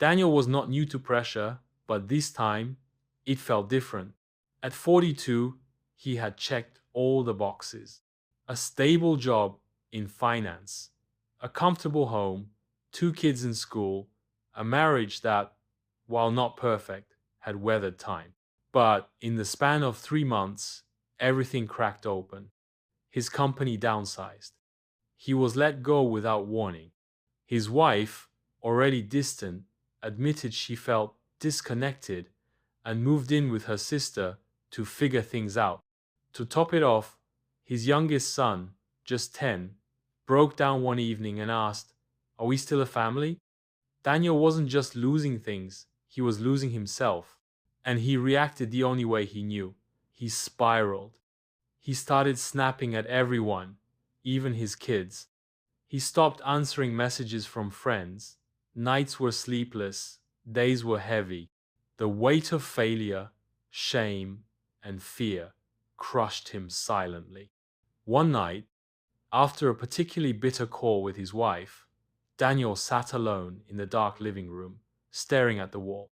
Daniel was not new to pressure, but this time it felt different. At 42, he had checked all the boxes. A stable job in finance, a comfortable home, 2 kids in school, a marriage that, while not perfect, had weathered time. But in the span of 3 months, everything cracked open. His company downsized. He was let go without warning. His wife, already distant, admitted she felt disconnected and moved in with her sister to figure things out. To top it off, his youngest son, just 10, broke down one evening and asked, "Are we still a family?" Daniel wasn't just losing things, he was losing himself. And he reacted the only way he knew. He spiraled. He started snapping at everyone, even his kids. He stopped answering messages from friends. Nights were sleepless, days were heavy. The weight of failure, shame, and fear crushed him silently. One night, after a particularly bitter call with his wife, Daniel sat alone in the dark living room, staring at the wall.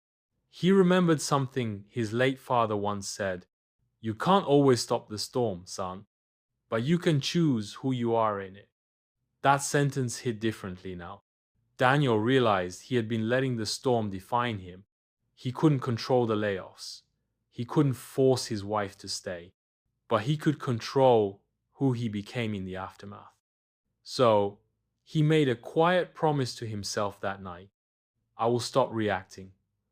He remembered something his late father once said: "You can't always stop the storm, son, but you can choose who you are in it." That sentence hit differently now. Daniel realized he had been letting the storm define him. He couldn't control the layoffs. He couldn't force his wife to stay. But he could control who he became in the aftermath. So, he made a quiet promise to himself that night. "I will stop reacting.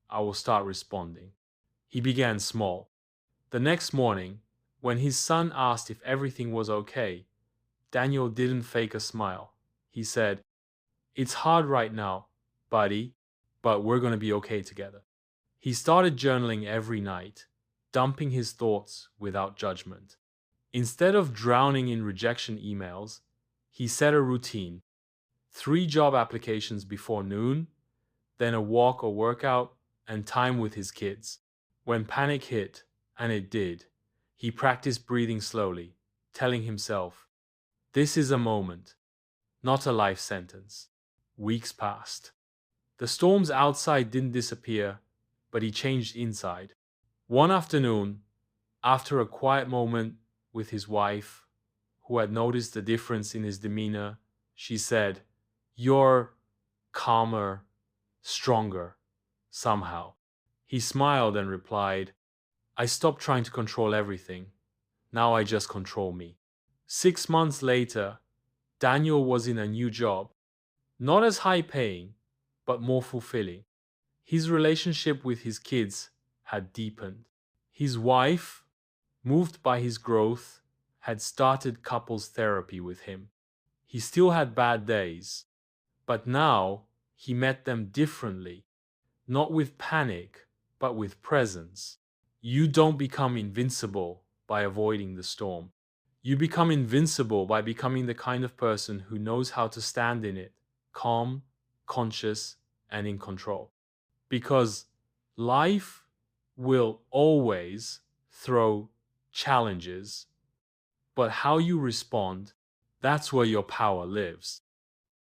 I will start responding." He began small. The next morning, when his son asked if everything was okay, Daniel didn't fake a smile. He said, "It's hard right now, buddy, but we're going to be okay together." He started journaling every night, dumping his thoughts without judgment. Instead of drowning in rejection emails, he set a routine: 3 job applications before noon, then a walk or workout, and time with his kids. When panic hit, and it did, he practiced breathing slowly, telling himself, "This is a moment, not a life sentence." Weeks passed. The storms outside didn't disappear, but he changed inside. One afternoon, after a quiet moment with his wife, who had noticed the difference in his demeanor, she said, "You're calmer, stronger, somehow." He smiled and replied, "I stopped trying to control everything. Now I just control me." 6 months later, Daniel was in a new job, not as high paying, but more fulfilling. His relationship with his kids had deepened. His wife, moved by his growth, had started couples therapy with him. He still had bad days, but now he met them differently, not with panic, but with presence. You don't become invincible by avoiding the storm. You become invincible by becoming the kind of person who knows how to stand in it, calm, conscious, and in control. Because life will always throw challenges, but how you respond, that's where your power lives.